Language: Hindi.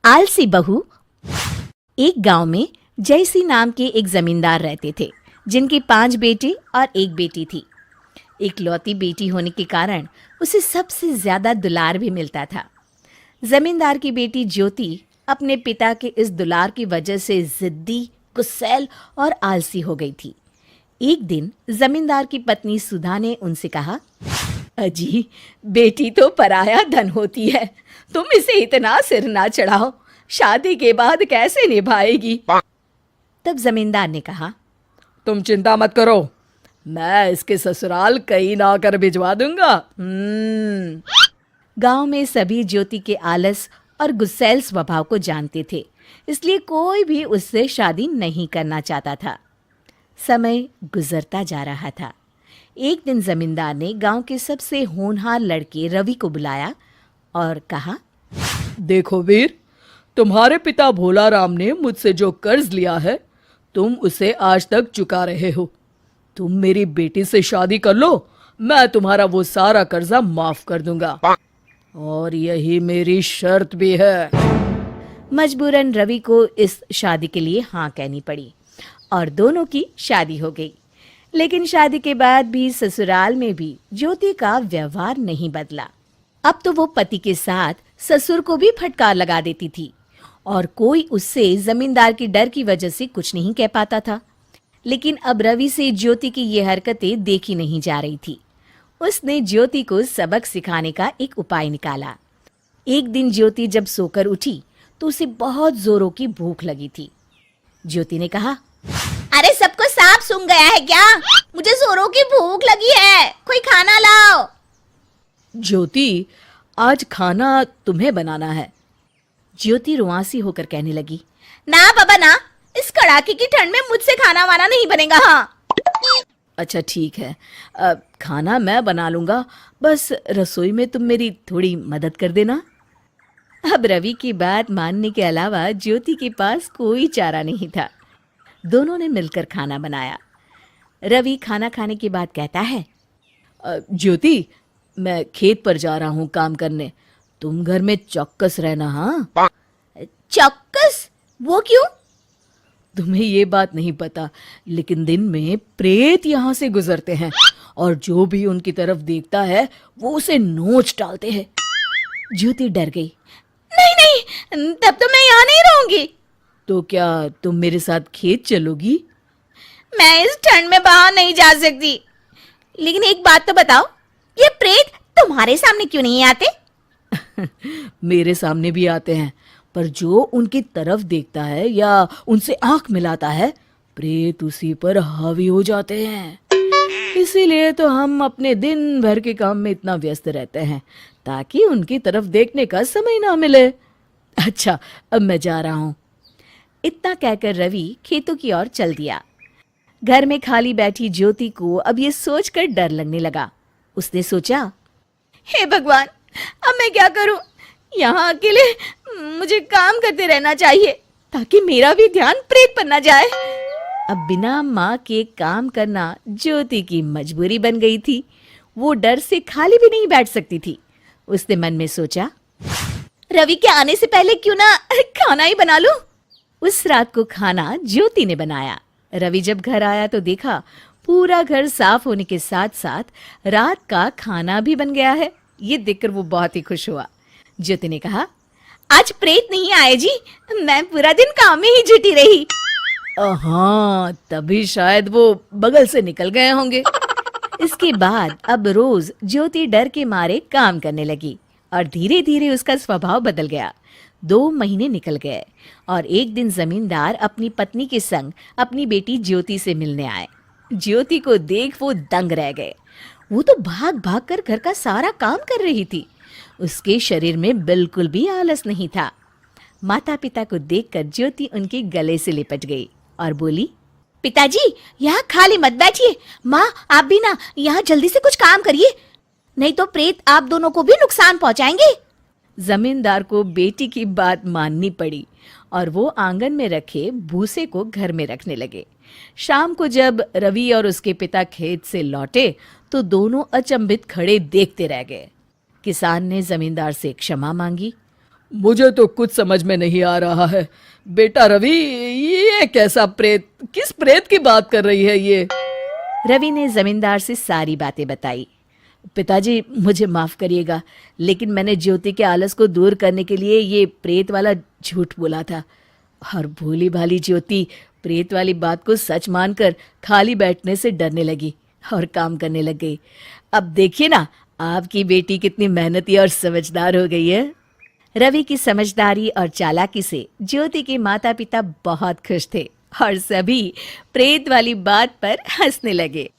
आलसी बहू। एक गांव में जयसी नाम के एक जमींदार रहते थे, जिनके 5 बेटे और एक बेटी थी। इकलौती बेटी होने के कारण उसे सबसे ज्यादा दुलार भी मिलता था। जमींदार की बेटी ज्योति अपने पिता के इस दुलार की वजह से जिद्दी, गुस्सैल और आलसी हो गई थी। एक दिन जमींदार की पत्नी सुधा ने उनसे कहा, अजी, बेटी तो पराया धन होती है, तुम इसे इतना सिर ना चढ़ाओ, शादी के बाद कैसे निभाएगी। तब जमींदार ने कहा, तुम चिंता मत करो, मैं इसके ससुराल कहीं ना कर भिजवा दूंगा। गांव में सभी ज्योति के आलस और गुस्सैल स्वभाव को जानते थे, इसलिए कोई भी उससे शादी नहीं करना चाहता था। समय गुजरता जा रहा था। एक दिन जमींदार ने गांव के सबसे होनहार लड़के रवि को बुलाया और कहा, देखो वीर, तुम्हारे पिता भोलाराम ने मुझसे जो कर्ज लिया है, तुम उसे आज तक चुका रहे हो। तुम मेरी बेटी से शादी कर लो, मैं तुम्हारा वो सारा कर्जा माफ कर दूंगा, और यही मेरी शर्त भी है। मजबूरन रवि को इस शादी के लिए हाँ कहनी पड़ी और दोनों की शादी हो गई। लेकिन शादी के बाद भी ससुराल में भी ज्योति का व्यवहार नहीं बदला। अब तो वो पति के साथ ससुर को भी फटकार लगा देती थी और कोई उससे जमींदार के डर की वजह से कुछ नहीं कह पाता था। लेकिन अब रवि से ज्योति की ये हरकतें देखी नहीं जा रही थी। उसने ज्योति को सबक सिखाने का एक उपाय निकाला। एक दिन ज्योति जब सोकर उठी तो उसे बहुत जोरों की भूख लगी थी। ज्योति ने कहा, अरे सबको सांप सूंघ गया है क्या? मुझे जोरों की भूख लगी है, कोई खाना लाओ। ज्योति, आज खाना तुम्हें बनाना है। ज्योति रुआंसी होकर कहने लगी, ना बाबा ना, इस कड़ाके की ठंड में मुझसे खाना वाना नहीं बनेगा। हाँ, अच्छा ठीक है, खाना मैं बना लूंगा, बस रसोई में तुम मेरी थोड़ी मदद कर देना। अब रवि की बात मानने के अलावा ज्योति के पास कोई चारा नहीं था। दोनों ने मिलकर खाना बनाया। रवि खाना खाने के बाद कहता है, ज्योति, मैं खेत पर जा रहा हूँ काम करने, तुम घर में चौकस रहना। हाँ? चौकस? वो क्यों? तुम्हें ये बात नहीं पता, लेकिन दिन में प्रेत यहाँ से गुजरते हैं और जो भी उनकी तरफ देखता है वो उसे नोच डालते हैं। ज्योति डर गई। नहीं नहीं, तब तो मैं यहाँ नहीं रहूंगी। तो क्या तुम मेरे साथ खेत चलोगी? मैं इस ठंड में बाहर नहीं जा सकती। लेकिन एक बात तो बताओ, ये प्रेत तुम्हारे सामने क्यों नहीं आते? मेरे सामने भी आते हैं, पर जो उनकी तरफ देखता है या उनसे आंख मिलाता है, प्रेत उसी पर हावी हो जाते हैं। इसीलिए तो हम अपने दिन भर के काम में इतना व्यस्त रहते हैं, ताकि उनकी तरफ देखने का समय ना मिले। अच्छा, अब मैं जा रहा हूँ। इतना कहकर रवि खेतों की ओर चल दिया। घर में खाली बैठी ज्योति को अब ये सोचकर डर लगने लगा। उसने सोचा, हे भगवान, अब मैं क्या करूं? यहाँ अकेले मुझे काम करते रहना चाहिए ताकि मेरा भी ध्यान प्रेत पर न जाए। अब बिना माँ के काम करना ज्योति की मजबूरी बन गई थी। वो डर से खाली भी नहीं बैठ सकती थी। उसने मन में सोचा, रवि के आने से पहले क्यों ना खाना ही बना लूं। उस रात को खाना ज्योति ने बनाया। रवि जब घर आया तो देखा पूरा घर साफ होने के साथ साथ रात का खाना भी बन गया है। ये देखकर वो बहुत ही खुश हुआ। ज्योति ने कहा, आज प्रेत नहीं आए जी, मैं पूरा दिन काम में ही जुटी रही। हाँ, तभी शायद वो बगल से निकल गए होंगे। इसके बाद अब रोज ज्योति डर के मारे काम करने लगी और धीरे धीरे उसका स्वभाव बदल गया। 2 महीने निकल गए और एक दिन जमींदार अपनी पत्नी के संग अपनी बेटी ज्योति से मिलने आए। ज्योति को देख वो दंग रह गए। वो तो भाग भाग कर घर का सारा काम कर रही थी। उसके शरीर में बिल्कुल भी आलस नहीं था। माता पिता को देखकर ज्योति उनके गले से लिपट गई और बोली, पिताजी, यहाँ खाली मत बैठिए। माँ, आप भी ना यहाँ जल्दी से कुछ काम करिए, नहीं तो प्रेत आप दोनों को भी नुकसान पहुंचाएंगे। जमींदार को बेटी की बात माननी पड़ी और वो आंगन में रखे भूसे को घर में रखने लगे। शाम को जब रवि और उसके पिता खेत से लौटे तो दोनों अचंभित खड़े देखते रह गए। किसान ने जमींदार से क्षमा मांगी। मुझे तो कुछ समझ में नहीं आ रहा है। बेटा रवि, ये कैसा प्रेत, किस प्रेत की बात कर रही है ये? रवि ने जमींदार से सारी बातें बताई। पिताजी, मुझे माफ करिएगा, लेकिन मैंने ज्योति के आलस को दूर करने के लिए ये प्रेत वाला झूठ बोला था, और भोली भाली ज्योति प्रेत वाली बात को सच मानकर खाली बैठने से डरने लगी और काम करने लग गई। अब देखिए ना, आपकी बेटी कितनी मेहनती और समझदार हो गई है। रवि की समझदारी और चालाकी से ज्योति के माता पिता बहुत खुश थे और सभी प्रेत वाली बात पर हंसने लगे।